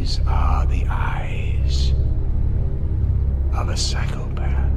These are the eyes of a psychopath.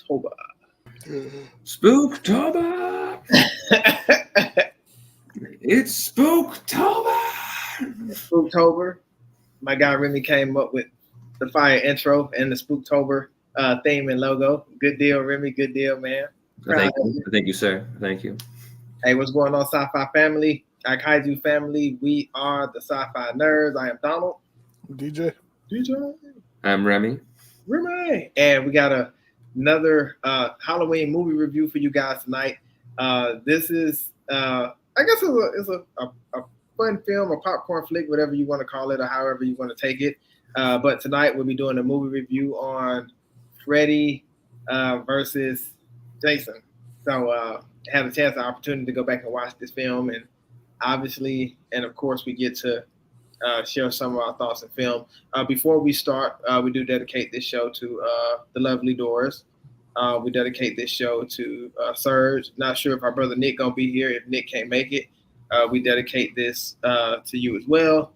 SpookTober. SpookTober! It's SpookTober! SpookTober. My guy Remy came up with the fire intro and the SpookTober theme and logo. Good deal, Remy. Good deal, man. Thank you, sir. Thank you. Hey, what's going on, Sci-Fi family? Our Kaiju family. We are the Sci-Fi Nerds. I am Donald. DJ. I'm Remy. And we got another Halloween movie review for you guys tonight. This is, I guess it's a fun film, a popcorn flick, whatever you want to call it, or however you want to take it. But tonight we'll be doing a movie review on Freddy versus Jason. So I had a chance, an opportunity to go back and watch this film, and obviously, and of course, we get to share some of our thoughts on film. Before we start, we do dedicate this show to the lovely Doris. We dedicate this show to Serge. Not sure if our brother Nick gonna be here. If Nick can't make it, we dedicate this to you as well.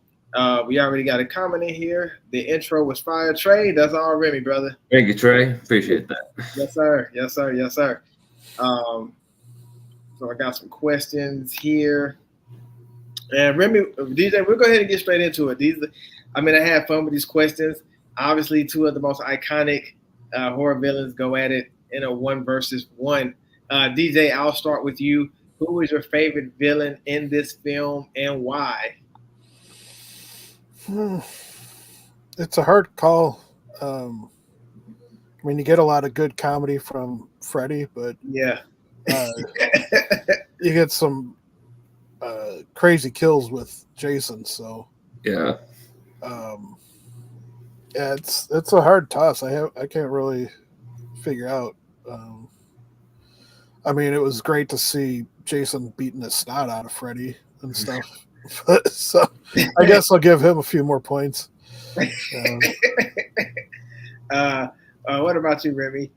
We already got a comment in here. The intro was fire. Trey, that's all Remy, brother. Thank you, Trey. Appreciate that. Yes, sir. Yes, sir. Yes, sir. So I got some questions here. And Remy, DJ, we'll go ahead and get straight into it. I had fun with these questions. Obviously, two of the most iconic horror villains go at it in a 1 versus 1. DJ, I'll start with you. Who was your favorite villain in this film and why? It's a hard call. You get a lot of good comedy from Freddy, but yeah, you get some crazy kills with Jason. So yeah, it's a hard toss. I can't really figure out. It was great to see Jason beating the snot out of Freddy and stuff. So I guess I'll give him a few more points. What about you, Remy?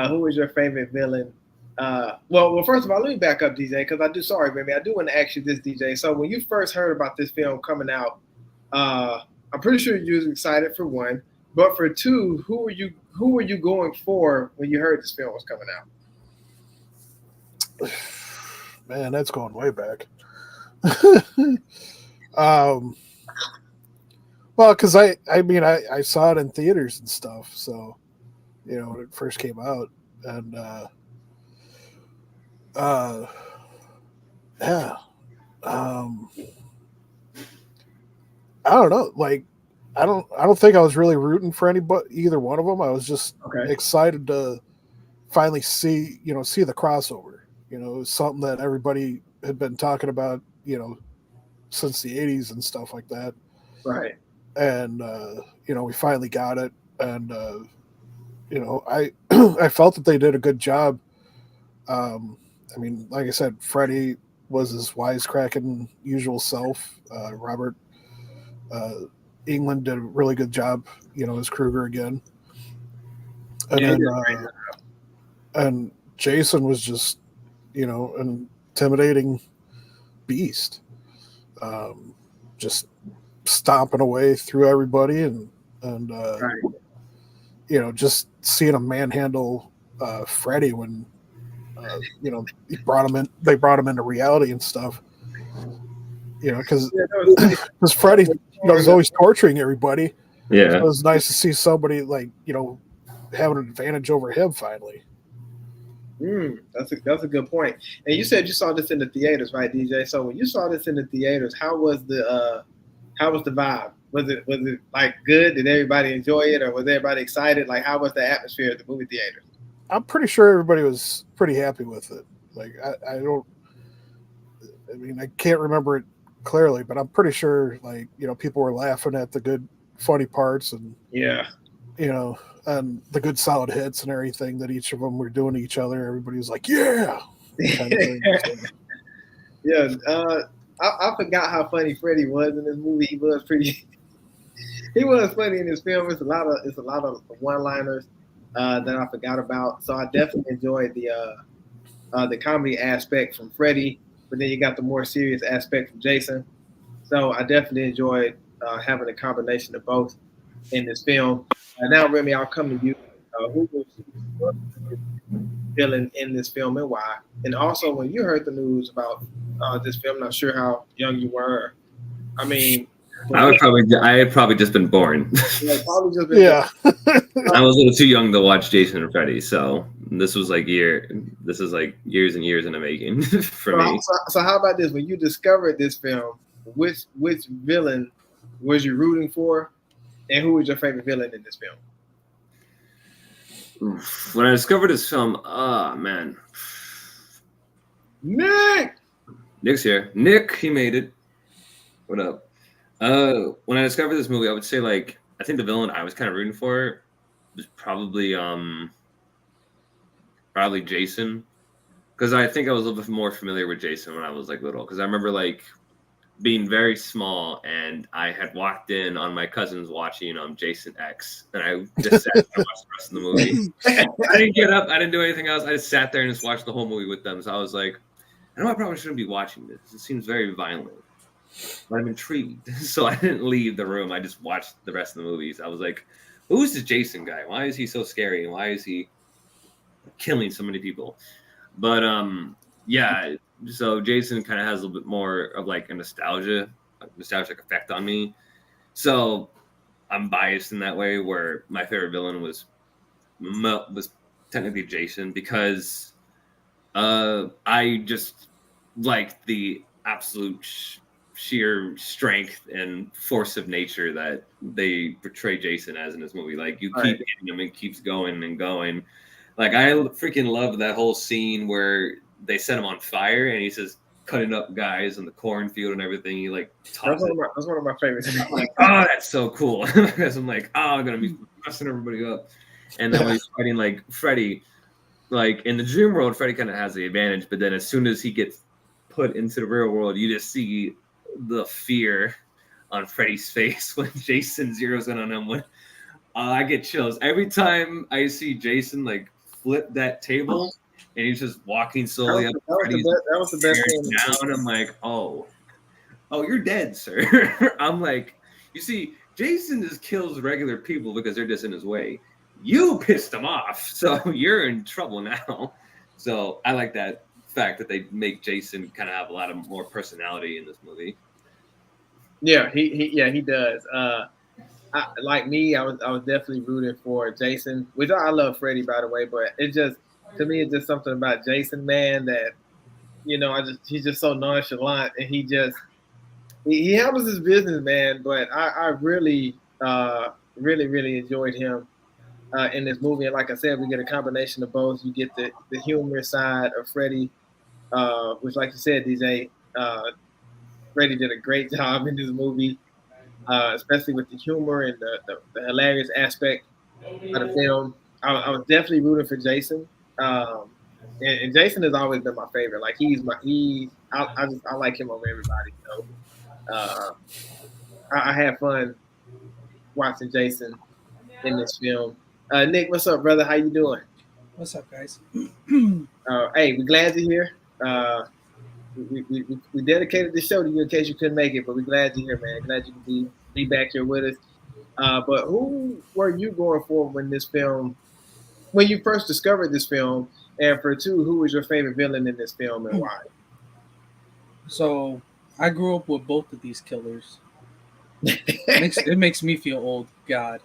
Who was your favorite villain? Well, first of all, let me back up, DJ, because Remy, I do want to ask you this, DJ. So when you first heard about this film coming out, I'm pretty sure you was excited for 1, but for 2, who were you going for when you heard this film was coming out? Man, that's going way back. Well, because I saw it in theaters and stuff, so when it first came out, and yeah, I don't know. I don't think I was really rooting for either one of them. I was just excited to finally see the crossover. It was something that everybody had been talking about, since the 80s and stuff like that. Right. And, we finally got it. And, I felt that they did a good job. Like I said, Freddy was his wisecracking usual self. Robert Englund did a really good job, as Krueger again. And and Jason was just, an intimidating beast. Just stomping away through everybody and just seeing him manhandle Freddy when they brought him into reality and stuff. Because Freddy was always torturing everybody. Yeah, so it was nice to see somebody have an advantage over him finally. That's a good point. And you said you saw this in the theaters, right, DJ? So when you saw this in the theaters, how was the vibe? Was it good? Did everybody enjoy it, or was everybody excited? How was the atmosphere at the movie theater? I'm pretty sure everybody was pretty happy with it. I don't. I mean, I can't remember it clearly, but I'm pretty sure, like, people were laughing at the good, funny parts, and and the good solid hits and everything that each of them were doing to each other. Everybody was like, "Yeah," kind of thing. So. Yeah, I forgot how funny Freddy was in this movie. He was pretty. He was funny in this film. It's a lot of one-liners that I forgot about. So I definitely enjoyed the comedy aspect from Freddy, but then you got the more serious aspect from Jason. So I definitely enjoyed having a combination of both in this film. Now, Remy, I'll come to you. Who was your villain in this film and why? And also, when you heard the news about this film, not sure how young you were. I mean, I had probably just been born. Yeah. I was a little too young to watch Jason and Freddy, so this is like years and years in the making for me. So how about this? When you discovered this film, which villain was you rooting for, and who was your favorite villain in this film? When I discovered this film, man, Nick's here. Nick, he made it. What up? When I discovered this movie, I would say, like, I think the villain I was kind of rooting for was probably Jason, because I think I was a little bit more familiar with Jason when I was like little, because I remember like being very small and I had walked in on my cousins watching Jason X, and I just sat there and watched the rest of the movie. I didn't get up, I didn't do anything else. I just sat there and just watched the whole movie with them. So I was like, I know I probably shouldn't be watching this. It seems very violent. But I'm intrigued. So I didn't leave the room. I just watched the rest of the movies. I was like, who's this Jason guy? Why is he so scary? And why is he killing so many people? But yeah, so Jason kind of has a little bit more of like a nostalgic effect on me. So I'm biased in that way, where my favorite villain was technically Jason, because I just liked the absolute sheer strength and force of nature that they portray Jason as in this movie. Like, you keep hitting him and keeps going and going. Like, I freaking love that whole scene where they set him on fire and he's just cutting up guys in the cornfield and everything. He like that's one of my favorites. I'm like, oh, that's so cool. Because I'm like, oh, I'm gonna be messing everybody up. And then when he's fighting like Freddy, like in the dream world, Freddy kind of has the advantage, but then as soon as he gets put into the real world, you just see the fear on Freddy's face when Jason zeroes in on him. When I get chills every time I see Jason like flip that table and he's just walking slowly up. That was the best thing. Down, I'm like, oh, you're dead, sir. I'm like, you see, Jason just kills regular people because they're just in his way. You pissed him off, so you're in trouble now. So I like that fact that they make Jason kind of have a lot of more personality in this movie. Yeah, he does. Like me, I was definitely rooting for Jason, which I love Freddy, by the way, but it just, to me, it's just something about Jason, man, that, he's just so nonchalant, and he handles his business, man. But I really, really enjoyed him in this movie. And like I said, we get a combination of both. You get the humorous side of Freddy, which, like you said, DJ, Freddy did a great job in this movie, especially with the humor and the hilarious aspect of the film. I was definitely rooting for Jason, and Jason has always been my favorite. Like, I like him over everybody. So I had fun watching Jason in this film. Nick, what's up, brother? How you doing? What's up, guys? Hey, we're glad you're here. We dedicated the show to you in case you couldn't make it, but we're glad you're here, man. Glad you can be back here with us. But who were you going for when you first discovered this film? And for two, who was your favorite villain in this film and why? So I grew up with both of these killers. It makes me feel old. God.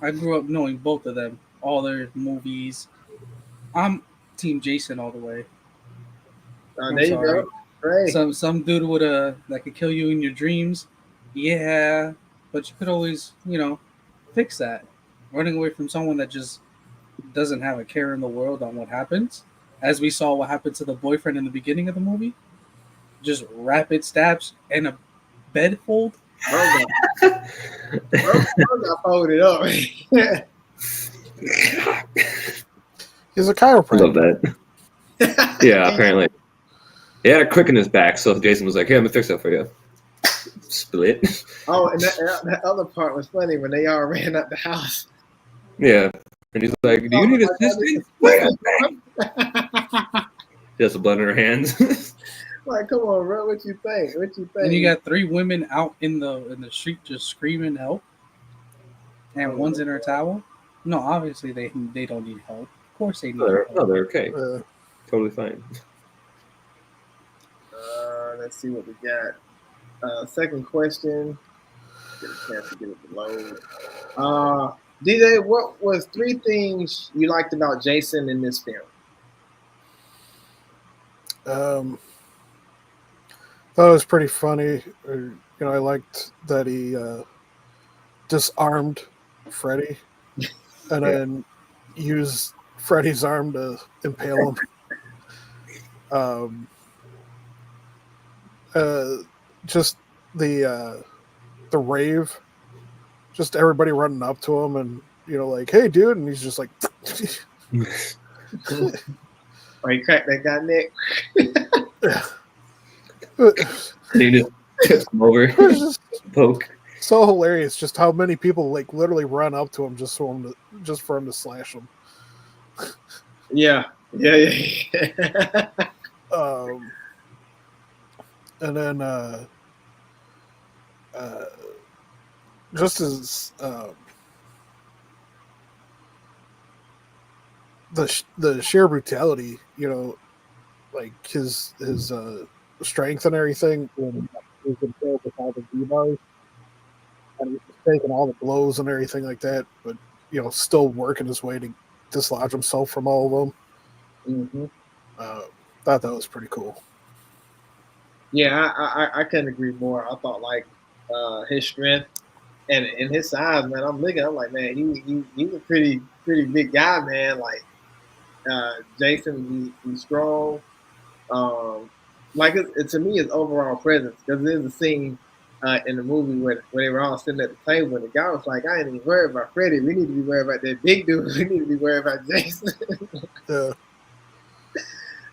I grew up knowing both of them, all their movies. I'm Team Jason all the way. There you go. Great. Some dude that could kill you in your dreams. Yeah, but you could always, fix that. Running away from someone that just doesn't have a care in the world on what happens, as we saw what happened to the boyfriend in the beginning of the movie. just rapid stabs and a bed fold. Bro got folded up. He's a chiropractor. I love that. Yeah, apparently. He had a crick in his back, so Jason was like, "Hey, I'm gonna fix that for you." Split. Oh, and that other part was funny when they all ran out the house. Yeah. And he's like, "Do you need assistance?" She has the blood in her hands. Like, come on, bro. What you think? And you got 3 women out in the street just screaming help, and one's in her towel. No, obviously they don't need help. Of course they need help. No, they're okay. Totally fine. Let's see what we got. Second question. Get a chance to get it to load. DJ, what was 3 things you liked about Jason in this film? Thought it was pretty funny. I liked that he disarmed Freddy and then used Freddy's arm to impale him. Just the rave, just everybody running up to him and like, "Hey, dude," and he's just like, Or he cracked that guy neck. He just tips him over. Poke. So hilarious, just how many people like literally run up to him just for him to slash him. Yeah. And then just as the sheer brutality, like his strength and everything when he was impaled with all the V-bars, and he's just taking all the blows and everything like that, but still working his way to dislodge himself from all of them. Mm-hmm. Thought that was pretty cool. Yeah, I couldn't agree more. I thought like his strength and his size, man. I'm like, man, he's a pretty big guy, man. Like Jason, he's strong. Like to me, his overall presence, because there's a scene in the movie where they were all sitting at the table, and the guy was like, "I ain't even worried about Freddy. We need to be worried about that big dude. We need to be worried about Jason." Yeah.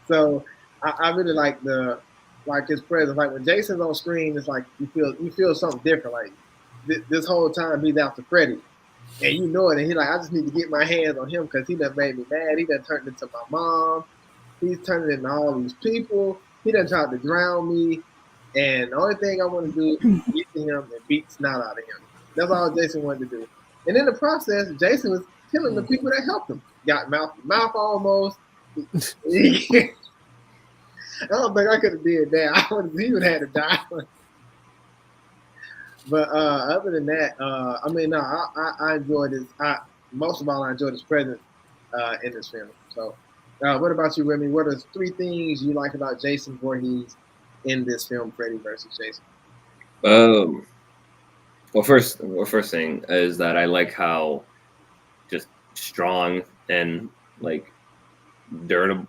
So I really like his presence. Like when Jason's on screen, it's like you feel something different. Like this whole time he's after Freddy, and you know it. And he's like, I just need to get my hands on him because he done made me mad. He done turned into my mom. He's turning into all these people. He done tried to drown me. And the only thing I want to do is get to him and beat the snot out of him. That's all Jason wanted to do. And in the process, Jason was killing the people that helped him. Got mouth almost. I don't think I could have did that. He would have had to die. But other than that, I enjoyed this. Most of all, I enjoyed his presence in this film. So, what about you, Remy? What are 3 things you like about Jason Voorhees in this film, Freddy versus Jason? Well, first thing is that I like how just strong and like durable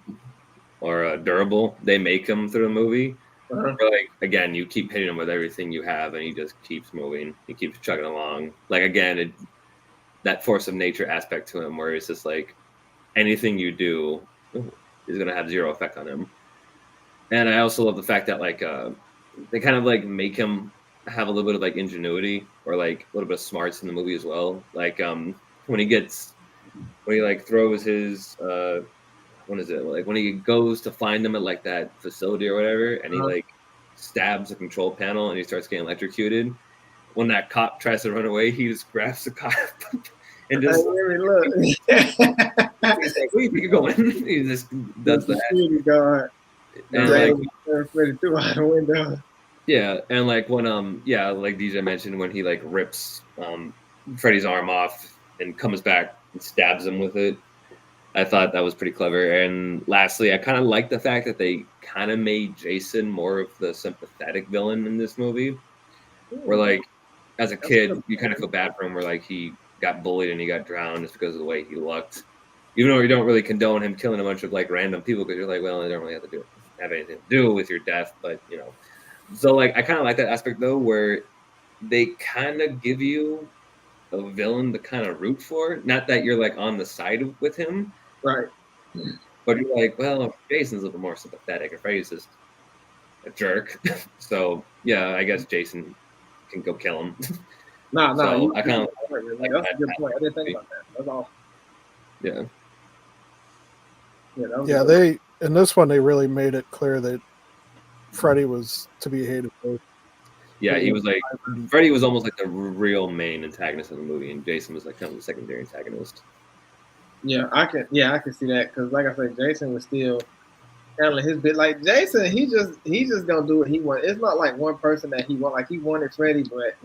they make him through the movie. Uh-huh. Like again, you keep hitting him with everything you have, and he just keeps moving. He keeps chugging along. Like again, that force of nature aspect to him, where it's just like anything you do is gonna have 0 effect on him. And I also love the fact that like they kind of like make him have a little bit of like ingenuity or like a little bit of smarts in the movie as well. Like when he like throws his what is it, like when he goes to find them at like that facility or whatever, and he like stabs the control panel and he starts getting electrocuted. When that cop tries to run away, he just grabs the cop and just look. He's like, "Where you think you're going?" He just does that. And like Freddy threw out the window. Yeah, and like when like DJ mentioned, when he like rips Freddy's arm off and comes back and stabs him with it, I thought that was pretty clever. And lastly, I kind of like the fact that they kind of made Jason more of the sympathetic villain in this movie. Where like as a kid, you kind of feel bad for him, where like he got bullied and he got drowned just because of the way he looked. Even though you don't really condone him killing a bunch of like random people, because you're like, well, they don't really have to do it. have anything to do with your death, but So like I kind of like that aspect though, where they kind of give you a villain to kind of root for. Not that you're like on the side with him, Right. but you're like, well, Jason's a little more sympathetic, and Freddy's just a jerk. So yeah, I guess Jason can go kill him. No, So I kind of that's a good point. I didn't think about that. That's awesome. Yeah. Yeah, they in this one they really made it clear that Freddy was to be hated. Yeah, he was like Freddy was almost like the real main antagonist of the movie, and Jason was like kind of the secondary antagonist. Yeah, I can see that because, like I said, Jason was still handling his bit. Like Jason, he just gonna do what he wants. It's not like one person that he want. Like he wanted Freddy, but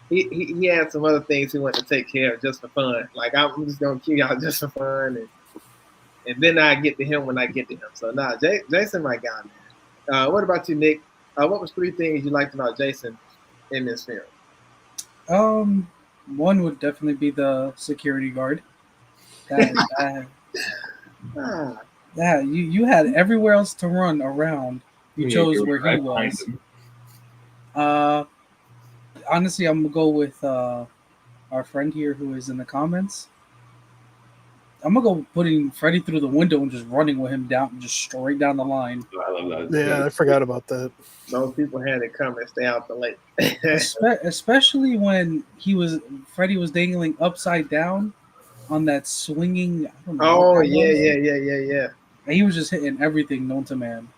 he had some other things he wanted to take care of just for fun. Like I'm just gonna kill y'all just for fun, and then I get to him when I get to him. So Jason, my guy, man. What about you, Nick? What was 3 things you liked about Jason in this film? One would definitely be the security guard. You had everywhere else to run around. You chose where he was. Honestly, I'm gonna go with our friend here who is in the comments. I'm gonna go putting Freddy through the window and just running with him down, just straight down the line. I love that. Yeah, I forgot about that. Those people had to come and stay out the lake. Especially when Freddy was dangling upside down on that swinging. I don't know oh yeah. And he was just hitting everything known to man.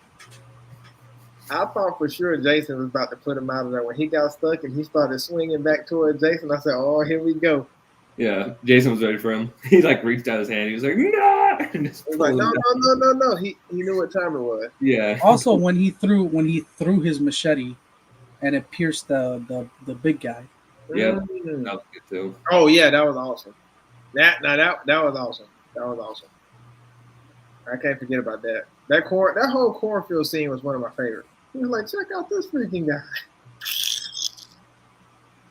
I thought for sure Jason was about to put him out of there. When he got stuck and he started swinging back towards Jason, I said, "Oh, here we go." Yeah, Jason was ready for him. He like reached out his hand. He was like, "No!" And just like, no. He knew what time it was. Yeah. Also, when he threw his machete, and it pierced the big guy. Yeah, that was good too. Oh yeah, that was awesome. That was awesome. That was awesome. I can't forget about that. That whole cornfield scene was one of my favorites. He was like, check out this freaking guy.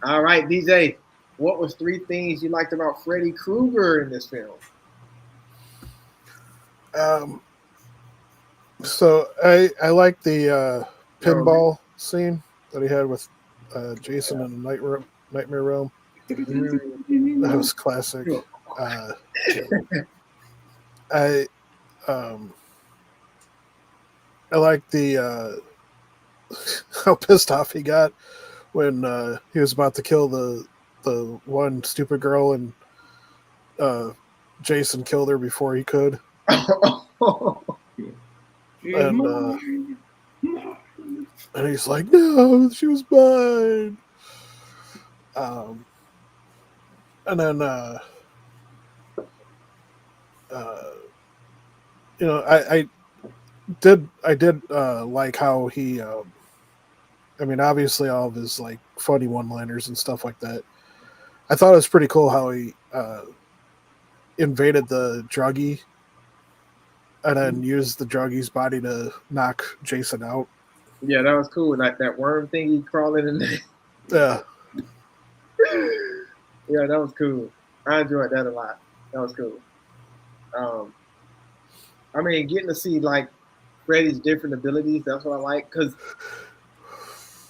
All right, DJ, what was 3 things you liked about Freddy Krueger in this film? So I like the pinball scene that he had with Jason in the Nightmare Realm. That was classic. I like the how pissed off he got when he was about to kill the one stupid girl and Jason killed her before he could. And he's like, no, she was mine. And then I did like how he obviously all of his like funny one-liners and stuff like that. I thought it was pretty cool how he invaded the druggie and then used the druggie's body to knock Jason out. Yeah, that was cool. Like that worm thing he crawling in there. Yeah. Yeah, that was cool. I enjoyed that a lot. That was cool. Getting to see like Freddy's different abilities, that's what I like. Because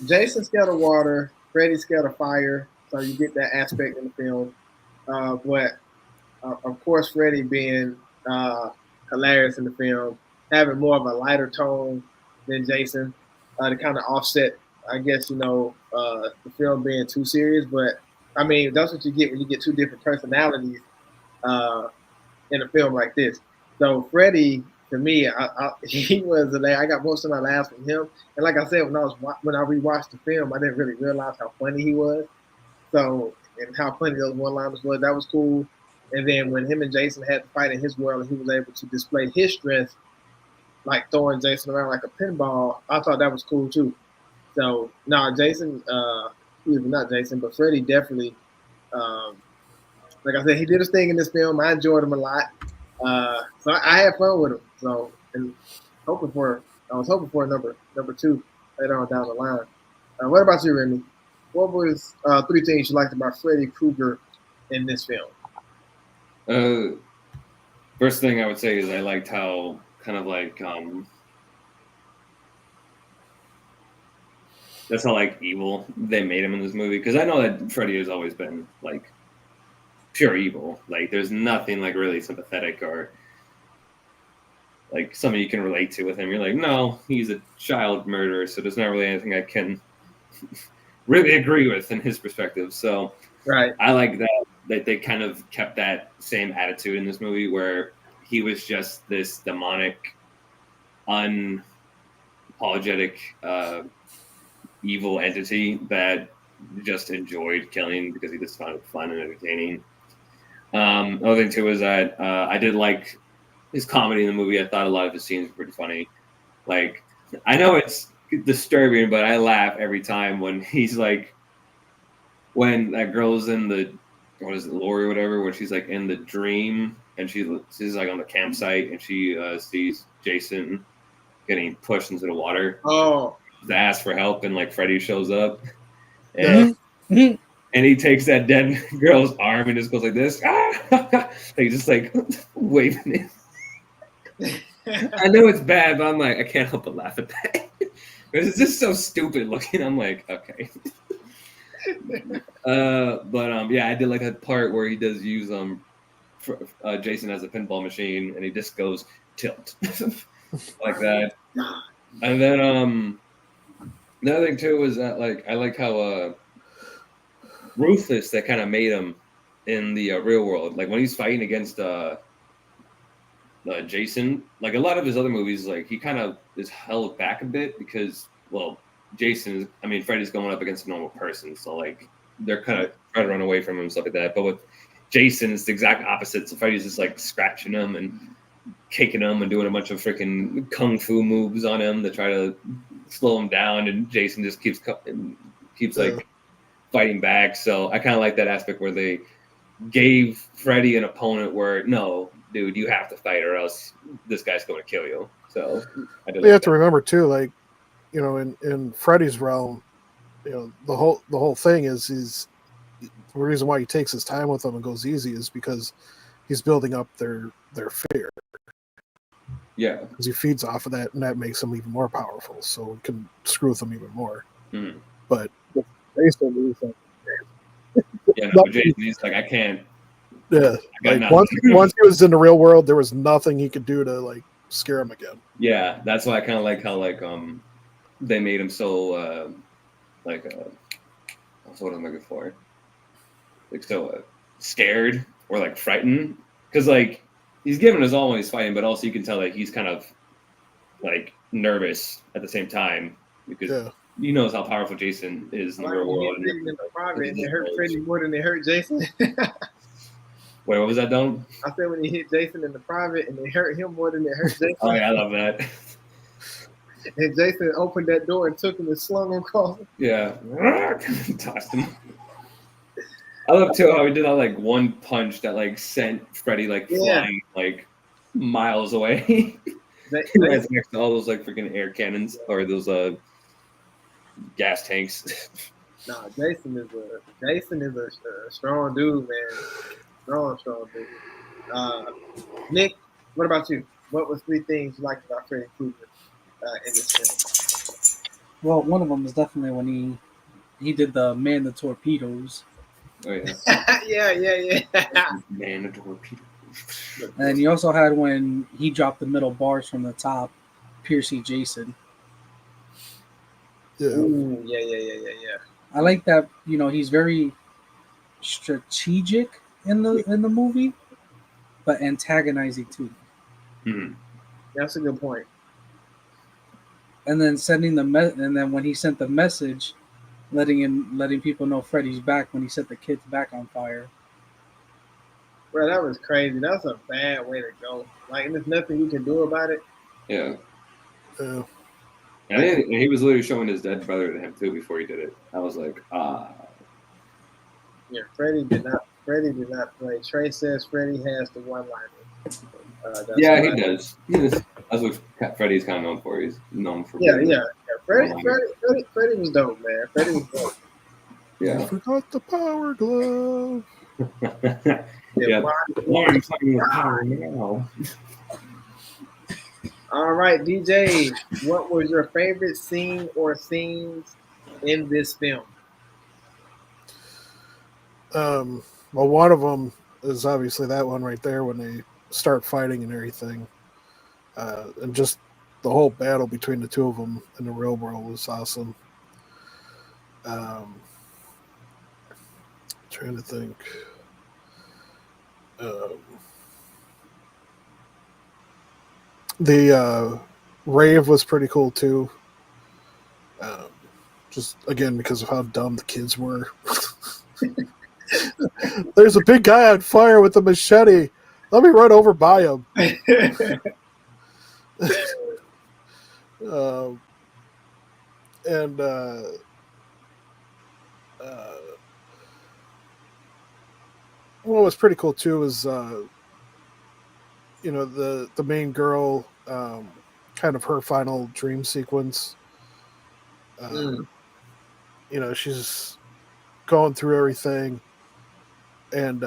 Jason's scared of water, Freddy's scared of fire, so you get that aspect in the film. But of course, Freddy being hilarious in the film, having more of a lighter tone than Jason to kind of offset, I guess, the film being too serious. But that's what you get when you get 2 different personalities in a film like this. So Freddy, to me, he was I got most of my laughs from him. And like I said, when I rewatched the film, I didn't really realize how funny he was. So, and how funny those one-liners was, that was cool. And then when him and Jason had to fight in his world, and he was able to display his strength, like throwing Jason around like a pinball, I thought that was cool too. So, Jason, not Jason, but Freddy definitely, like I said, he did his thing in this film. I enjoyed him a lot. So I had fun with him. So, and I was hoping for a number 2 later on down the line. What about you, Remy? What was 3 things you liked about Freddy Krueger in this film? First thing I would say is I liked how kind of like That's how like evil they made him in this movie. Because I know that Freddy has always been like pure evil. Like there's nothing like really sympathetic or like something you can relate to with him. You're like, no, he's a child murderer, so there's not really anything I can really agree with in his perspective. So right. I like that they kind of kept that same attitude in this movie where he was just this demonic, unapologetic, evil entity that just enjoyed killing because he just found it fun and entertaining. Another thing too is that I did like his comedy in the movie. I thought a lot of his scenes were pretty funny. Like, I know it's disturbing, but I laugh every time when he's like, when that girl's in the, what is it, Lori or whatever, when she's like in the dream and she's like on the campsite and she sees Jason getting pushed into the water. Oh. To ask for help, and like Freddy shows up. And and he takes that dead girl's arm and just goes like this. Like just like waving it. I know it's bad, but I'm like, I can't help but laugh at that. It's just so stupid looking. I'm like, okay. But yeah, I did like a part where he does use Jason as a pinball machine, and he just goes tilt like that. And then the other thing too is that like I like how ruthless that kind of made him in the real world. Like when he's fighting against Jason, like a lot of his other movies, like he kind of is held back a bit because, well, Freddy's going up against a normal person, so like they're kind of trying to run away from him and stuff like that. But with Jason, it's the exact opposite. So Freddy's just like scratching him and kicking him and doing a bunch of freaking kung fu moves on him to try to slow him down, and Jason just keeps like fighting back. So I kind of like that aspect where they gave Freddy an opponent where, no, dude, you have to fight or else this guy's going to kill you. So you have to remember too, like, you know, in Freddy's realm, you know, the whole thing is the reason why he takes his time with them and goes easy is because he's building up their fear. Yeah, because he feeds off of that, and that makes him even more powerful. So it can screw with him even more. Mm. But basically, Jason, he's like, I can't. Yeah, like once he was in the real world, there was nothing he could do to like scare him again. Yeah, that's why I kind of like how like they made him so what I'm looking for, like so scared or like frightened, because like he's giving his all when he's fighting, but also you can tell that he's kind of like nervous at the time because he knows how powerful Jason is in the real world. In the private, and they hurt Freddy more than they hurt Jason. Wait, what was that, Don? I said when he hit Jason in the private, and they hurt him more than they hurt Jason. Oh yeah, I love that. And Jason opened that door and took him and slung him across. Yeah, tossed him. I love too how he did that like one punch that like sent Freddy like flying like miles away. Right next to all those like freaking air cannons or those gas tanks. Nah, Jason is a strong dude, man. Strong dude. Nick, what about you? What was 3 things you liked about Freddy Krueger in this film? Well, one of them is definitely when he did the man the torpedoes. Oh yeah. yeah. Man the torpedoes. And you also had when he dropped the middle bars from the top, piercing Jason. Yeah. Ooh, yeah. I like that, you know, he's very strategic in the movie, but antagonizing too. Mm-hmm. That's a good point. And then and then when he sent the message, letting people know Freddy's back when he set the kids back on fire. Bro, that was crazy. That's a bad way to go. Like, there's nothing you can do about it. Yeah. And he was literally showing his dead brother to him too before he did it. I was like, Yeah, Freddy did not play. Trey says Freddy has the one-liner. Yeah, he does. That's what Freddy's kind of known for. He's known for. Yeah. Freddy was dope, man. Freddy was dope. Yeah. I forgot the power glove. Yeah. Why are you talking about power now? All right, DJ, what was your favorite scene or scenes in this film? Well, one of them is obviously that one right there when they start fighting and everything, and just the whole battle between the two of them in the real world was awesome. Trying to think. The rave was pretty cool too. Just again because of how dumb the kids were. There's a big guy on fire with a machete. Let me run over by him. And what was pretty cool too was the main girl, kind of her final dream sequence. She's going through everything, and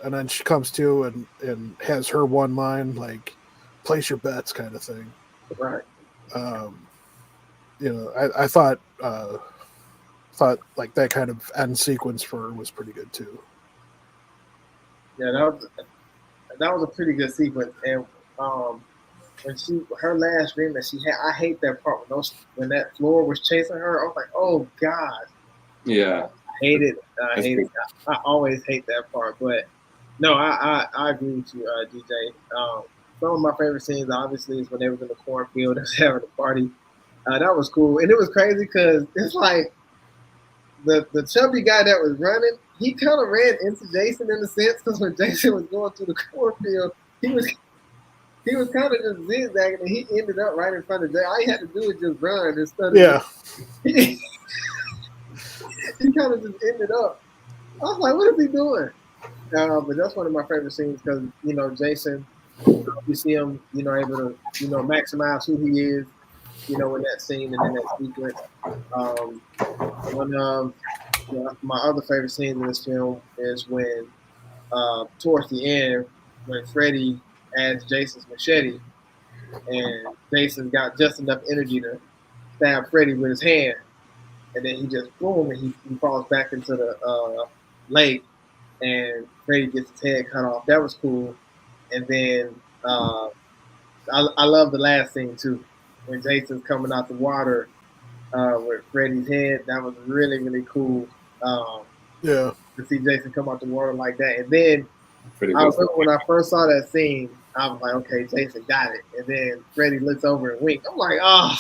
and then she comes to and has her one line, like place your bets kind of thing. Right. I thought like that kind of end sequence for her was pretty good too. Yeah, that was a pretty good sequence. And when her last dream that she had, I hate that part when that floor was chasing her. I was like, oh God. Yeah. I hate it. I always hate that part. But no, I agree with you, DJ. Some of my favorite scenes, obviously, is when they was in the cornfield and having a party. That was cool, and it was crazy because it's like the chubby guy that was running, he kind of ran into Jason in a sense, because when Jason was going through the cornfield, he was kind of just zigzagging, and he ended up right in front of Jason. All he had to do was just run instead of he kind of just ended up. I was like, what is he doing? But that's one of my favorite scenes because Jason, you see him, able to maximize who he is, in that scene and in that sequence. One of my other favorite scenes in this film is when, towards the end, when Freddy adds Jason's machete, and Jason got just enough energy to stab Freddy with his hand, and then he just boom, and he falls back into the lake, and Freddy gets his head cut off. That was cool. And then I love the last scene too, when Jason's coming out the water with Freddy's head. That was really, really cool. To see Jason come out the water like that. And then I remember when I first saw that scene, I was like, okay, Jason got it. And then Freddy looks over and winks. I'm like, oh.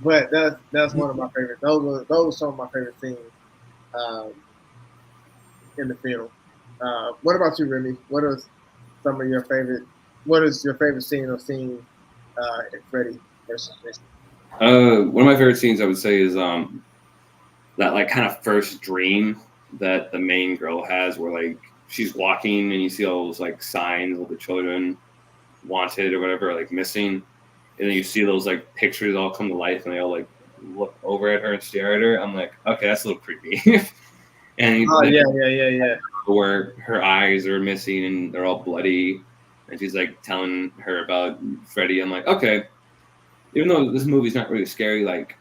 But that's one of my favorites. Those were some of my favorite scenes in the film. What about you, Remy? What is your favorite scene or scene in Freddy versus Jason? One of my favorite scenes I would say is that like kind of first dream that the main girl has, where like she's walking and you see all those like signs of the children wanted or whatever, like missing, and then you see those like pictures all come to life and they all like look over at her and stare at her. I'm like, okay, that's a little creepy. And yeah. Where her eyes are missing and they're all bloody, and she's like telling her about Freddy. I'm like, okay, even though this movie's not really scary like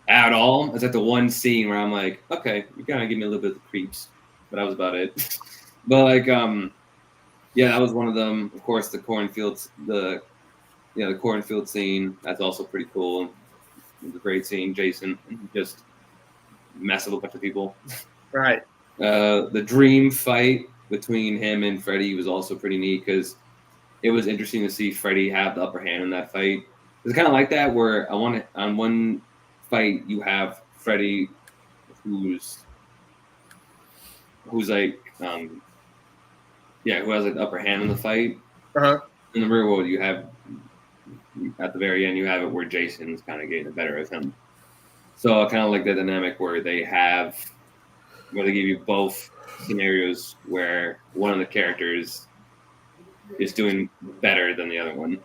at all, it's like the one scene where I'm like, okay, you kind of give me a little bit of the creeps, but that was about it. But like, that was one of them. Of course, the cornfields, the cornfield scene. That's also pretty cool. It was a great scene. Jason just mess up a bunch of people. Right. The dream fight between him and Freddy was also pretty neat because it was interesting to see Freddy have the upper hand in that fight. It's kind of like that where on one fight you have Freddy who's like who has like the upper hand in the fight. Uh-huh. In the real world, you have at the very end you have it where Jason's kind of getting the better of him. So I kind of like the dynamic where they give you both scenarios where one of the characters is doing better than the other one.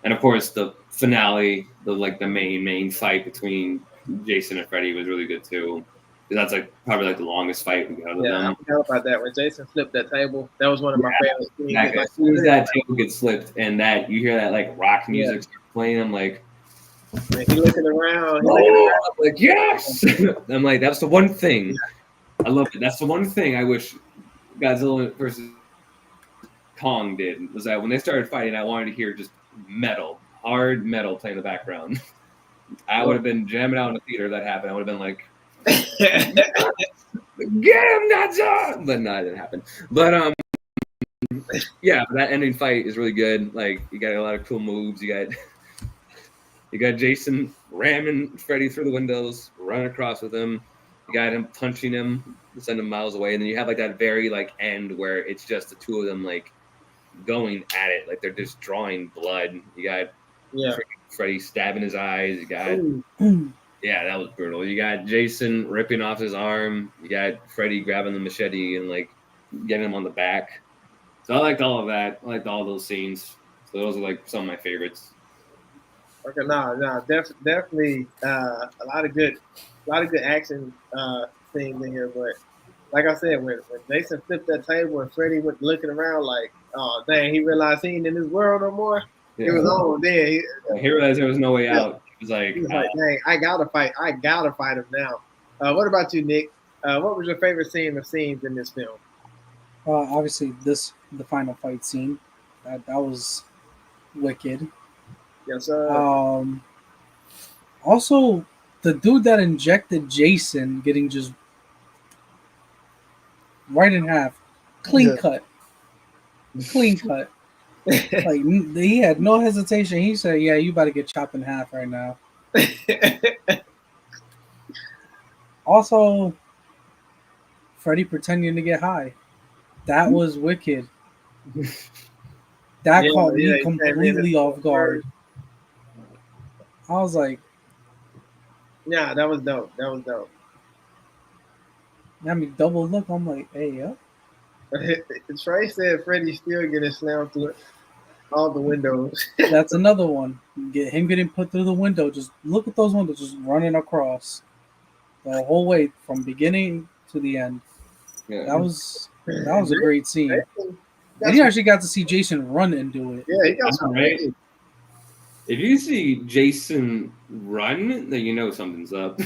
And of course the finale, the main fight between Jason and Freddy was really good too. That's like probably like the longest fight we got with them. I forgot about that when Jason flipped that table. That was one of my favorite scenes. Exactly. Like, as soon as that table gets flipped and that you hear that like rock music start playing, I'm like, and he looking around. I'm like, yes. I'm like, that's the one thing. I love it. That's the one thing I wish Godzilla versus Kong did, was that when they started fighting, I wanted to hear just metal, hard metal playing in the background. I would have been jamming out in the theater if that happened. I would have been like, get him, Godzilla! But no, it didn't happen. But yeah, that ending fight is really good. Like, you got a lot of cool moves. You got Jason ramming Freddy through the windows, running across with him. You got him punching him, send him miles away, and then you have like that very like end where it's just the two of them like going at it, like they're just drawing blood. You got Freddy stabbing his eyes. You got that was brutal. You got Jason ripping off his arm. You got Freddy grabbing the machete and like getting him on the back. So I liked all of that. I liked all those scenes. So those are like some of my favorites. Okay, definitely a lot of good action scenes in here. But like I said, when Jason flipped that table and Freddy went looking around like, oh dang, he realized he ain't in this world no more. Yeah. It was on then. He realized there was no way out. He was like, dang, I gotta fight him now. What about you, Nick? What was your favorite scene of scenes in this film? Obviously, the final fight scene. That was wicked. Yes, sir. Also, the dude that injected Jason getting just right in half, clean cut. Like, he had no hesitation. He said, "Yeah, you about to get chopped in half right now." Also, Freddy pretending to get high. That was wicked. That caught me completely off guard. I was like, yeah, that was dope. I mean, double look. I'm like, hey, yo. Trey said Freddy still getting slammed through all the windows. That's another one. Him getting put through the window. Just look at those windows just running across the whole way from beginning to the end. Yeah. That was a great scene. And you actually got to see Jason run and do it. Yeah, he got some right. If you see Jason run, then you know something's up.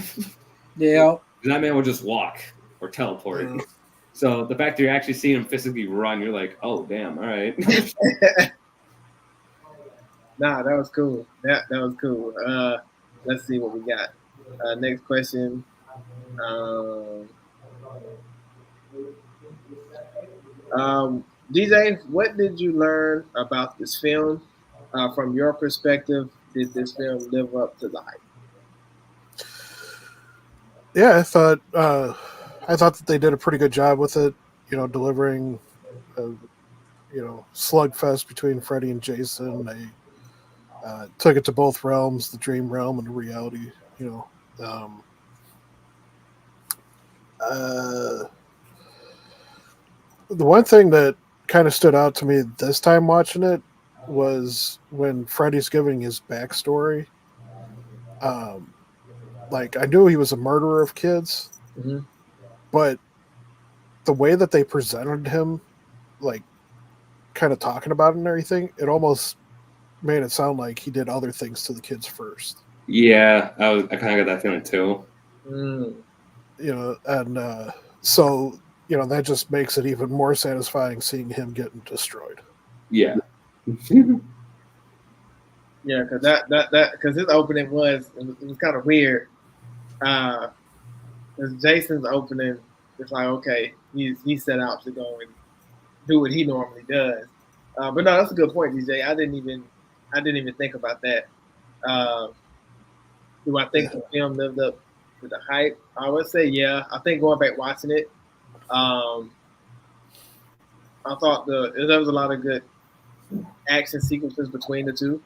Yeah. That man will just walk or teleport. So the fact that you're actually seeing him physically run, you're like, oh, damn, all right. Nah, that was cool. That was cool. Let's see what we got. Next question. DJ, what did you learn about this film? From your perspective, did this film live up to the hype? Yeah, I thought that they did a pretty good job with it. You know, delivering, slugfest between Freddy and Jason. They took it to both realms, the dream realm and the reality. You know, the one thing that kind of stood out to me this time watching it was when Freddy's giving his backstory. Like, I knew he was a murderer of kids, but the way that they presented him, like, kind of talking about it and everything, it almost made it sound like he did other things to the kids first. Yeah, I kind of got that feeling too. You know, and so, you know, that just makes it even more satisfying seeing him getting destroyed. Yeah. Yeah, because his opening was kind of weird. Because Jason's opening, it's like, okay, he's set out to go and do what he normally does. But no, that's a good point, DJ. I didn't even think about that. Do I think the film lived up to the hype? I would say yeah. I think going back watching it, I thought there was a lot of good action sequences between the two.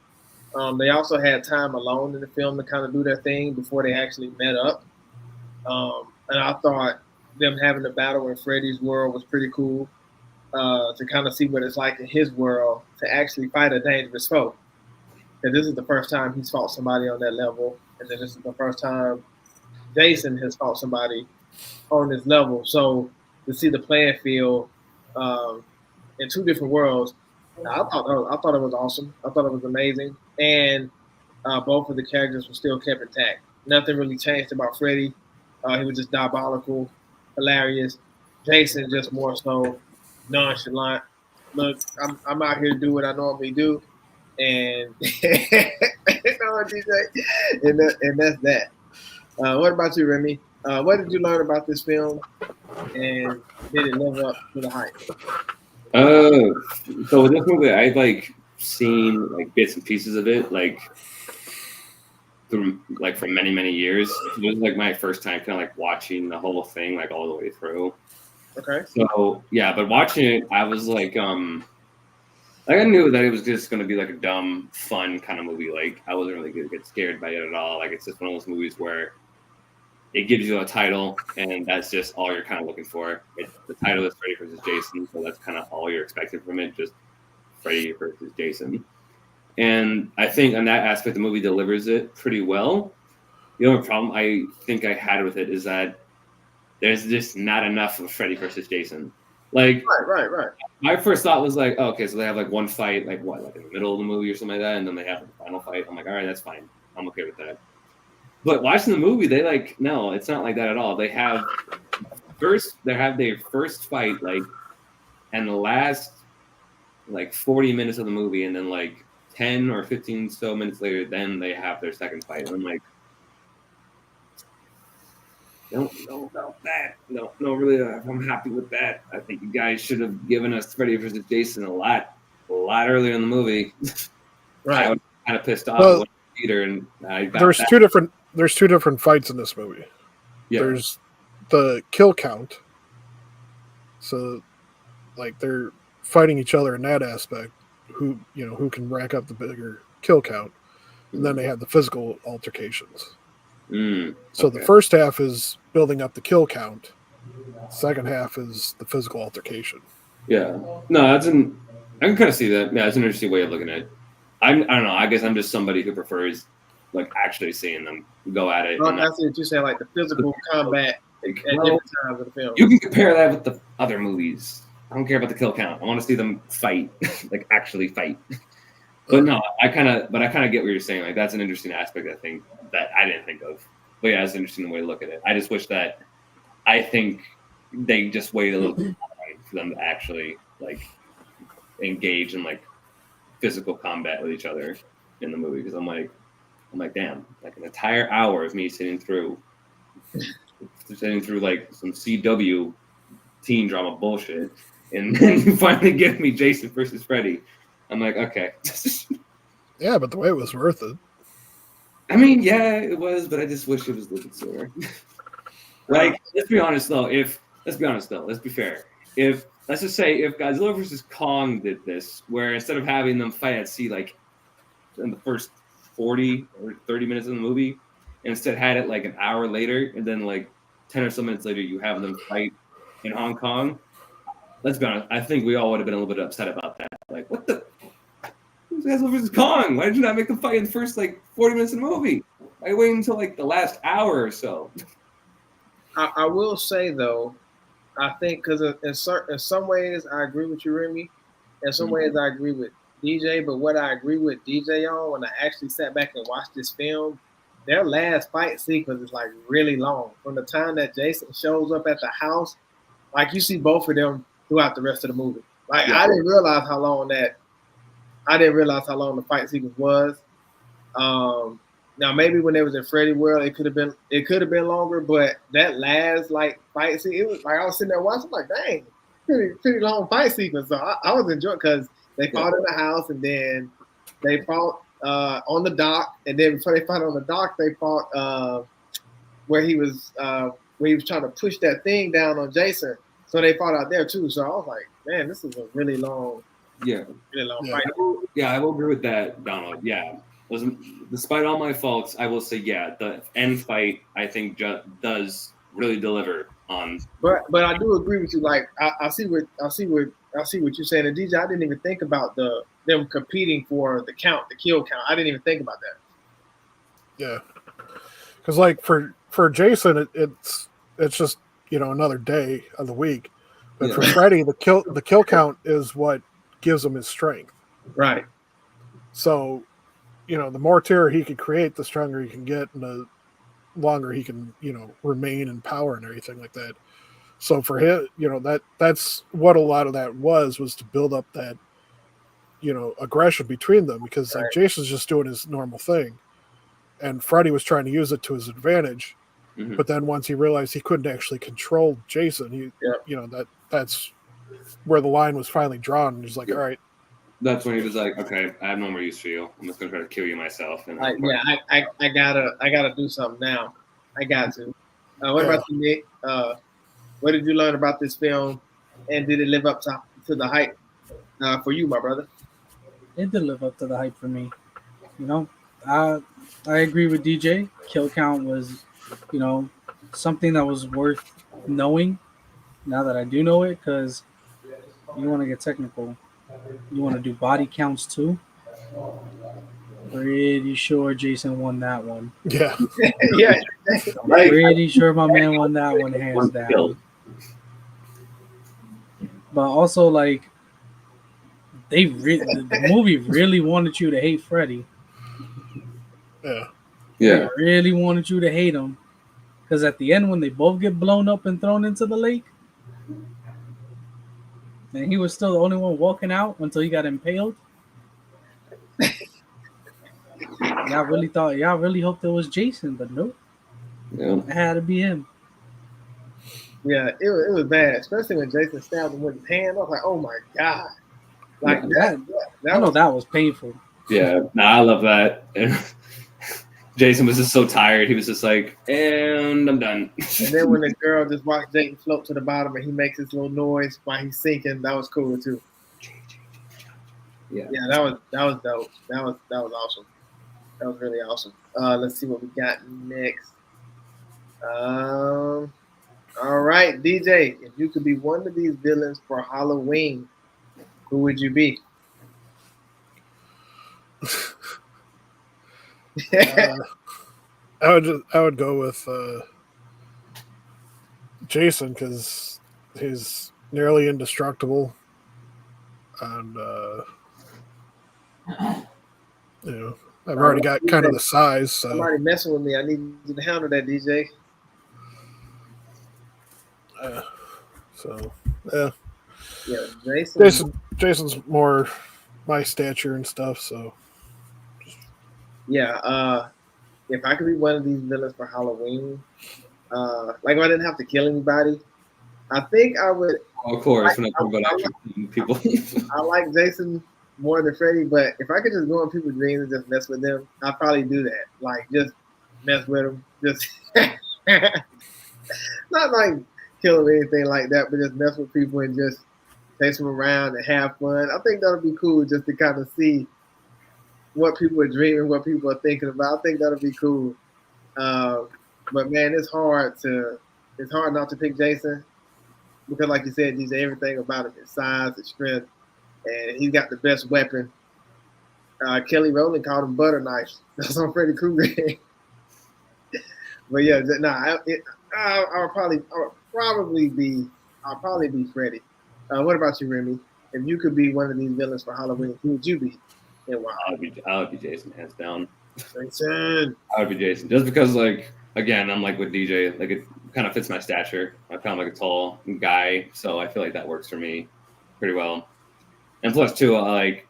They also had time alone in the film to kind of do their thing before they actually met up. And I thought them having the battle in Freddy's world was pretty cool to kind of see what it's like in his world to actually fight a dangerous foe. And this is the first time he's fought somebody on that level. And then this is the first time Jason has fought somebody on this level. So to see the playing field in two different worlds, I thought it was awesome. I thought it was amazing, and both of the characters were still kept intact. Nothing really changed about Freddy. He was just diabolical, hilarious. Jason just more so nonchalant. Look, I'm out here to do what I normally do, and and that's that. What about you, Remy? What did you learn about this film, and did it live up to the hype? So with this movie, I've like seen like bits and pieces of it, like for many years. It was like my first time kind of like watching the whole thing like all the way through. Okay. So yeah, but watching it, I was like I knew that it was just going to be like a dumb, fun kind of movie. Like I wasn't really going to get scared by it at all. Like it's just one of those movies where it gives you a title, and that's just all you're kind of looking for. The title is Freddy versus Jason, so that's kind of all you're expecting from it, just Freddy versus Jason. And I think on that aspect, the movie delivers it pretty well. The only problem I think I had with it is that there's just not enough of Freddy versus Jason. Like, right. My first thought was like, oh, okay, so they have like one fight, like what, like in the middle of the movie or something like that, and then they have the final fight. I'm like, all right, that's fine. I'm okay with that. But watching the movie, they like, no, it's not like that at all. They have their first fight, like, and the last like 40 minutes of the movie, and then like 10 or 15 so minutes later, then they have their second fight. And I'm like, don't know about that. No, really, I'm happy with that. I think you guys should have given us Freddy versus Jason a lot earlier in the movie. Right. I was kind of pissed off in the theater, and I got There's two different fights in this movie. Yeah. There's the kill count. So, like, they're fighting each other in that aspect. Who can rack up the bigger kill count, and then they have the physical altercations. So the first half is building up the kill count. Second half is the physical altercation. Yeah. No, I can kind of see that. Yeah, it's an interesting way of looking at it. I don't know. I guess I'm just somebody who prefers like actually seeing them go at it. That's what you say, like the physical combat at different times of the film. You can compare that with the other movies. I don't care about the kill count. I want to see them fight, like actually fight. But no, I kind of get what you're saying. Like that's an interesting aspect. I think that I didn't think of. But yeah, it's an interesting way to look at it. I just wish that I think they just waited a little bit for them to actually like engage in like physical combat with each other in the movie. Because I'm like, damn, like an entire hour of me sitting through like some CW teen drama bullshit, and then you finally give me Jason versus Freddy. I'm like, okay. Yeah, but the way it was worth it. I mean, yeah, it was, but I just wish it was a little bit sooner. Like, let's be honest though. Let's be fair. Let's just say if Godzilla vs. Kong did this, where instead of having them fight at sea like in the first 40 or 30 minutes of the movie, instead had it like an hour later, and then like 10 or so minutes later you have them fight in Hong Kong. Let's be honest. I think we all would have been a little bit upset about that. Like, what the? Who's Godzilla vs. Kong? Why did you not make them fight in the first like 40 minutes of the movie? Why wait until like the last hour or so? I will say though, I think because in some ways I agree with you, Remy. In some ways I agree with DJ, but what I agree with DJ on when I actually sat back and watched this film, their last fight sequence is like really long. From the time that Jason shows up at the house, like you see both of them throughout the rest of the movie. Like I didn't realize how long the fight sequence was. Now maybe when they was in Freddy World, it could have been longer, but that last like fight scene, it was like I was sitting there watching, like, dang, pretty long fight sequence. So I was enjoying because they fought in the house, and then they fought on the dock, and then before they fought on the dock, they fought where he was trying to push that thing down on Jason. So they fought out there too. So I was like, man, this is a really long fight. I will agree with that, Donald. Yeah. Despite all my faults, I will say, yeah, the end fight I think does really deliver on. But I do agree with you. Like I see what you're saying. And DJ, I didn't even think about them competing for the kill count. I didn't even think about that. Yeah, because like for Jason, it's just another day of the week. But for Freddy, the kill count is what gives him his strength. Right. So, the more terror he can create, the stronger he can get, and the longer he can, remain in power and everything like that. So for him, that's what a lot of that was to build up that, aggression between them, because like Jason's just doing his normal thing, and Freddy was trying to use it to his advantage. Mm-hmm. But then once he realized he couldn't actually control Jason, that's where the line was finally drawn. And he's like, all right. That's when he was like, okay, I have no more use for you. I'm just gonna try to kill you myself. And I gotta do something now. I got to. What about you, Nick? What did you learn about this film, and did it live up to the hype for you, my brother? It did live up to the hype for me. I agree with DJ. Kill count was, something that was worth knowing. Now that I do know it, because you want to get technical, you want to do body counts too. Pretty sure Jason won that one. Yeah. Yeah. Pretty sure my man won that one hands down. But also, like, the movie really wanted you to hate Freddy. Yeah. They really wanted you to hate him. Because at the end, when they both get blown up and thrown into the lake, and he was still the only one walking out until he got impaled. Y'all really hoped it was Jason, but nope. Yeah. It had to be him. Yeah, it was bad, especially when Jason stabbed him with his hand. I was like, oh my God. Like that was painful. Yeah, I love that. Jason was just so tired. He was just like, and I'm done. And then when the girl just watched Jason float to the bottom and he makes this little noise while he's sinking, that was cool too. Yeah, that was dope. That was awesome. That was really awesome. Let's see what we got next. All right, DJ, if you could be one of these villains for Halloween, who would you be? I would go with Jason, because he's nearly indestructible, and I've already got kind of the size. So somebody messing with me. I need you to handle that, DJ. Yeah, Jason's more my stature and stuff. So yeah, if I could be one of these villains for Halloween, like if I didn't have to kill anybody, I think I would. Of course, when I talk about actually people. I like Jason more than Freddy, but if I could just go in people's dreams and just mess with them, I'd probably do that. Like just mess with them, just not like kill them or anything like that, but just mess with people and just chase them around and have fun. I think that would be cool just to kind of see what people are dreaming, what people are thinking about. I think that'll be cool. But man, it's hard not to pick Jason because, like you said, DJ, everything about him, his size, his strength, and he's got the best weapon. Kelly Rowland called him butter knife. That's on Freddy Krueger. But yeah, I'll probably be Freddy. What about you, Remy? If you could be one of these villains for Halloween, who would you be? And why? I would be Jason, hands down. Jason. I would be Jason, just because, like, again, I'm like with DJ, like it kind of fits my stature. I'm kind of like a tall guy, so I feel like that works for me pretty well. And plus, too, I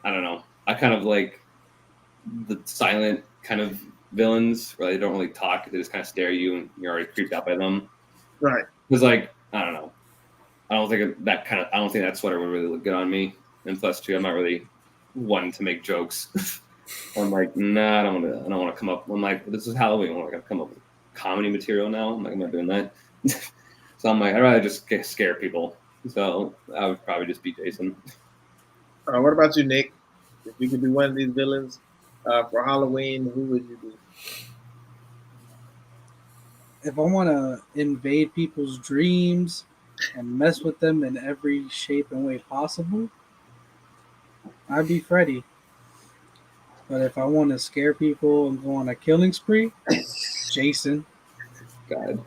don't know, I kind of like the silent kind of villains where they don't really talk; they just kind of stare at you, and you're already creeped out by them. Right. Because, like, I don't know, I don't think that sweater would really look good on me. And plus, too, I'm not really one to make jokes. I'm like, nah, I don't want to come up. I'm like, this is Halloween. I'm going to come up with comedy material now. I'm like, I'm not doing that. So I'm like, I'd rather just scare people. So I would probably just be Jason. What about you, Nick? If you could be one of these villains for Halloween, who would you be? If I want to invade people's dreams and mess with them in every shape and way possible, I'd be Freddy. But if I want to scare people and go on a killing spree, Jason. God.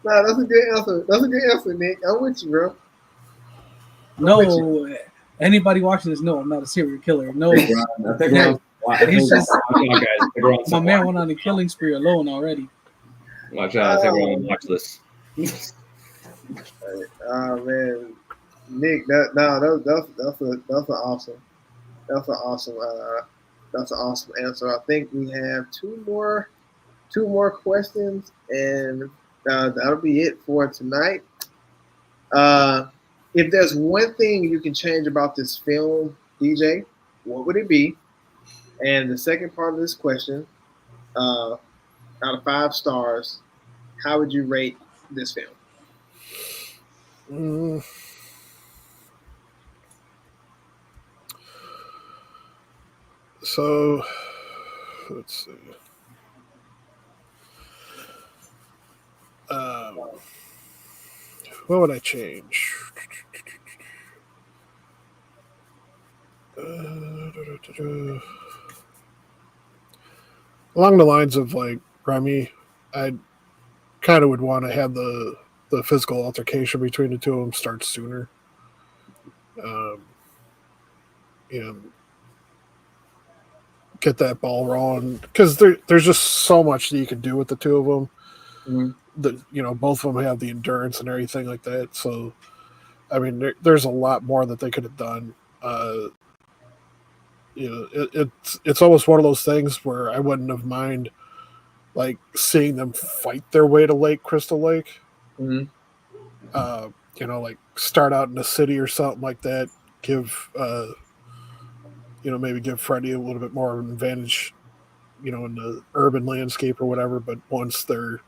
Nah, that's a good answer. That's a good answer, Nick. I'm with you, bro. No, anybody watching this, no, I'm not a serial killer. No, I think he's just we're my man went on a killing spree alone already. Watch out! I think we're on the watch list. Oh man, Nick, that's an awesome answer. I think we have two more questions, and that'll be it for tonight. If there's one thing you can change about this film, DJ, what would it be? And the second part of this question, out of 5 stars, how would you rate this film? So, let's see. What would I change? Along the lines of like Remy, I kind of would want to have the physical altercation between the two of them start sooner. Get that ball rolling because there's just so much that you can do with the two of them. Mm-hmm. Both of them have the endurance and everything like that. So, I mean, there's a lot more that they could have done. It's almost one of those things where I wouldn't have mind like seeing them fight their way to Crystal Lake. Mm-hmm. Like start out in a city or something like that. Maybe give Freddy a little bit more of an advantage, in the urban landscape or whatever. But once they're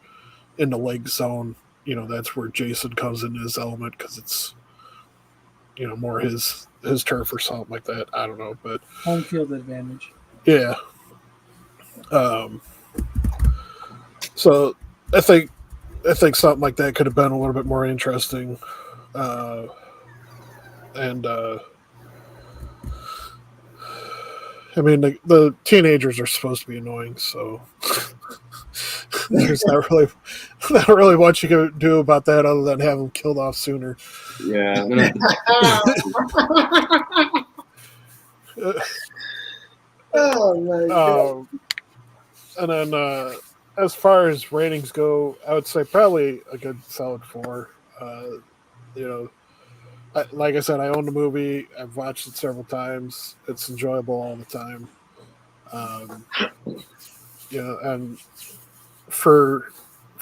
in the lake zone, that's where Jason comes in his element because it's, more his turf or something like that. I don't know, but home field advantage. Yeah. So I think something like that could have been a little bit more interesting. I mean, the teenagers are supposed to be annoying, so there's not really much you can do about that other than have them killed off sooner. Yeah. Oh my God. And then as far as ratings go, I would say probably a good solid 4. Like I said, I own the movie. I've watched it several times. It's enjoyable all the time. And for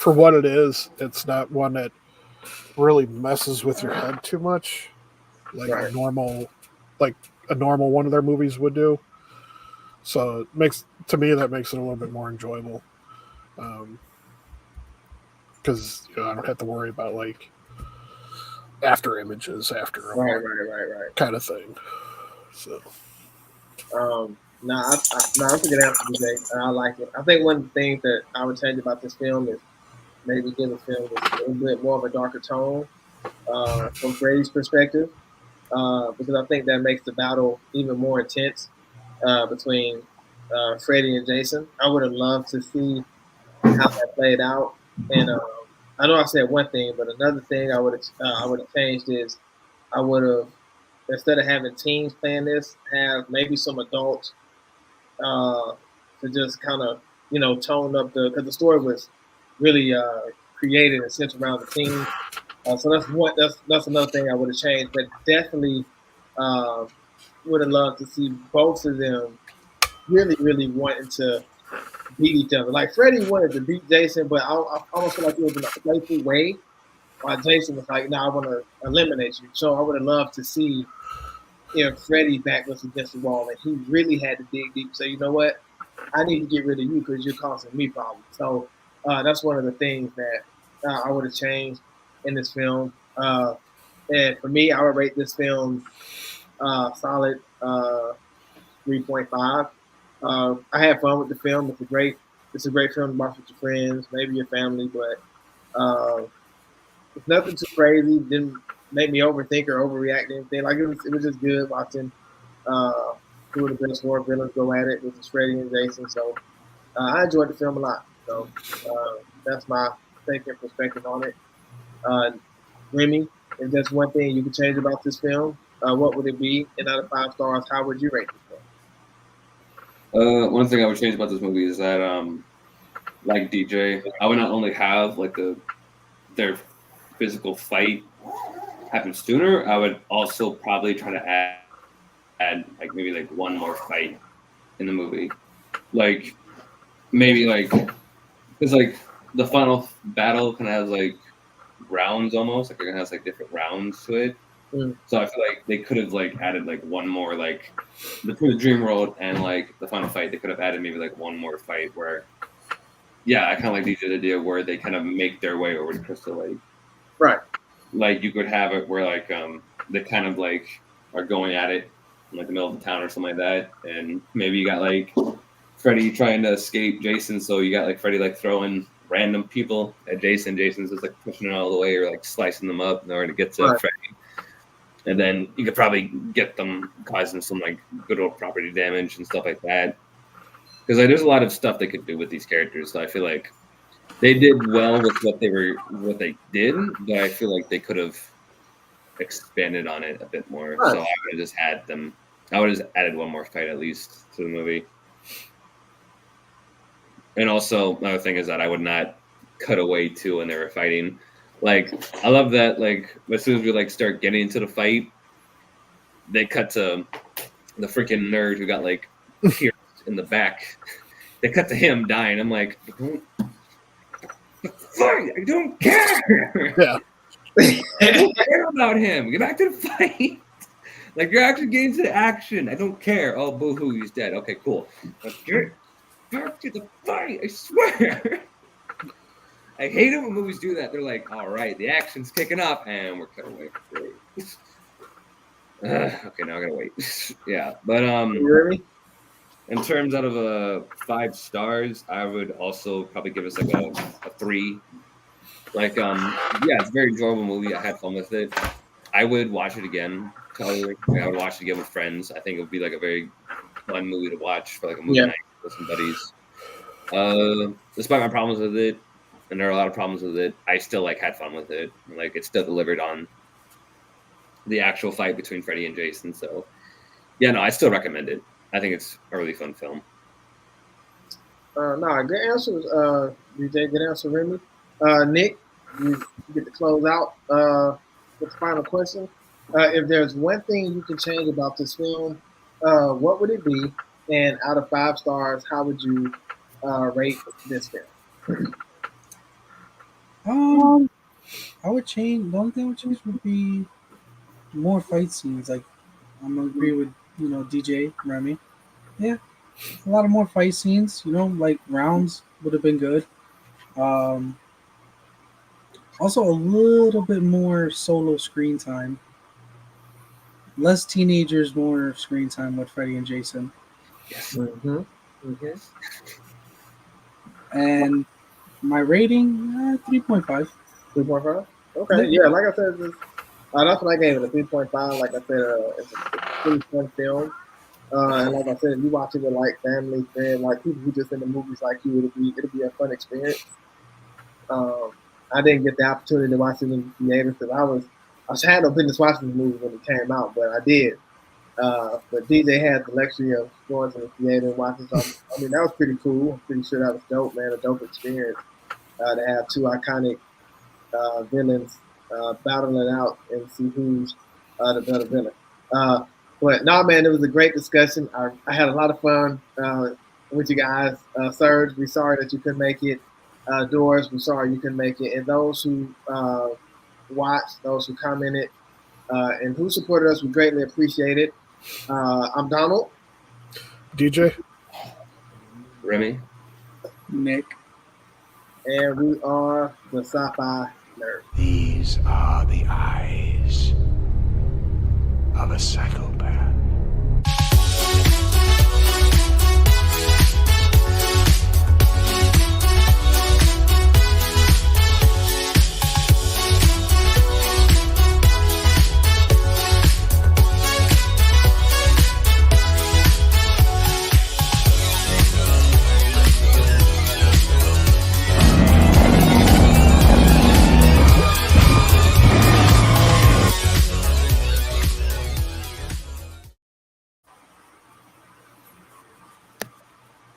what it is, it's not one that really messes with your head too much, like Right. a normal one of their movies would do. So that makes it a little bit more enjoyable. Because I don't have to worry about like after images after a right kind of thing. So, that's a good answer, DJ. I like it. I think one of the things that I would change about this film is maybe give the film a little bit more of a darker tone from Freddy's perspective, because I think that makes the battle even more intense between Freddy and Jason. I would have loved to see how that played out, and I know I said one thing, but another thing I would have changed is I would have, instead of having teens playing this, have maybe some adults to just kind of tone up because the story was really created and centered around the teens. So that's another thing I would have changed, but definitely would have loved to see both of them really wanting to beat each other. Like Freddy wanted to beat Jason, but I almost feel like it was in a playful way. While Jason was like, "No, I want to eliminate you." So I would have loved to see if Freddy's back was against the wall and he really had to dig deep. So you know what? I need to get rid of you because you're causing me problems. So that's one of the things that I would have changed in this film. And for me, I would rate this film solid 3.5. I had fun with the film. It's a great film to watch with your friends, maybe your family, but it's nothing too crazy. Didn't make me overthink or overreact to anything. Like it was just good watching two of the best horror villains go at it, which is Freddy and Jason. So I enjoyed the film a lot. So that's my take your perspective on it. Remy, if there's one thing you could change about this film, what would it be? And out of 5 stars, how would you rate this film? One thing I would change about this movie is that, like DJ, I would not only have like their physical fight happen sooner, I would also probably try to add like maybe like one more fight in the movie, like maybe like because like the final battle kind of has like rounds almost, like it has like different rounds to it. So I feel like they could have like added like one more, like between the dream world and like the final fight, they could have added maybe like one more fight where, yeah, I kind of like the idea where they kind of make their way over to Crystal Lake. Right. Like you could have it where like they kind of like are going at it in like the middle of the town or something like that, and maybe you got like Freddy trying to escape Jason, so you got like Freddy like throwing random people at Jason. Jason's just like pushing it all the way or like slicing them up in order to get to Freddy. And then you could probably get them causing some like good old property damage and stuff like that. Because like, there's a lot of stuff they could do with these characters. So I feel like they did well with what they did, but I feel like they could have expanded on it a bit more. So I would have just had them. I would have just added one more fight at least to the movie. And also another thing is that I would not cut away too when they were fighting. Like I love that. Like as soon as we like start getting into the fight, they cut to the freaking nerd who got like pierced in the back. They cut to him dying. I'm like, fight! I don't care. Yeah. I don't care about him. Get back to the fight. Like you're actually getting to the action. I don't care. Oh, boo-hoo, he's dead. Okay, cool. Let's get back to the fight. I swear. I hate it when movies do that. They're like, all right, the action's kicking up, and we're cut away. Okay, now I gotta wait. Yeah, but in terms out of 5 stars, I would also probably give us like a 3. Like, yeah, it's a very enjoyable movie. I had fun with it. I would watch it again. Totally. I would watch it again with friends. I think it would be like a very fun movie to watch for like a movie night with some buddies. Despite my problems with it, and there are a lot of problems with it, I still like had fun with it. Like it still delivered on the actual fight between Freddy and Jason. So yeah, no, I still recommend it. I think it's a really fun film. No, good answers, DJ. Good answer, Remy. Nick, you get to close out with the final question. If there's one thing you can change about this film, what would it be? And out of 5 stars, how would you rate this film? I would change. The only thing I would change would be more fight scenes. Like I'm gonna agree with DJ Remy. Yeah, a lot of more fight scenes. Like rounds would have been good. Also, a little bit more solo screen time. Less teenagers, more screen time with Freddy and Jason. Yes. Mm-hmm. Okay. And my rating, 3.5. 3.5? Okay, yeah, like I said, that's what I gave it, a 3.5. Like I said, it's a pretty fun film. And like I said, if you watch it with like family, friends, like people who just in the movies like you, it'll be a fun experience. I didn't get the opportunity to watch it in the theater because I had no business watching the movie when it came out, but I did. But DJ had the luxury of going to the theater and watching something. I mean, that was pretty cool. I'm pretty sure that was dope, man. A dope experience to have 2 iconic villains battling out and see who's the better villain. But no, man, it was a great discussion. I had a lot of fun with you guys. Serge, we're sorry that you couldn't make it. Doris, we're sorry you couldn't make it. And those who watched, those who commented, and who supported us, we greatly appreciate it. I'm Donald. DJ. Remy. Nick. And we are the Sci-Fi Nerdz. These are the eyes of a psychopath.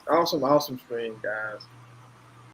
Awesome stream, guys.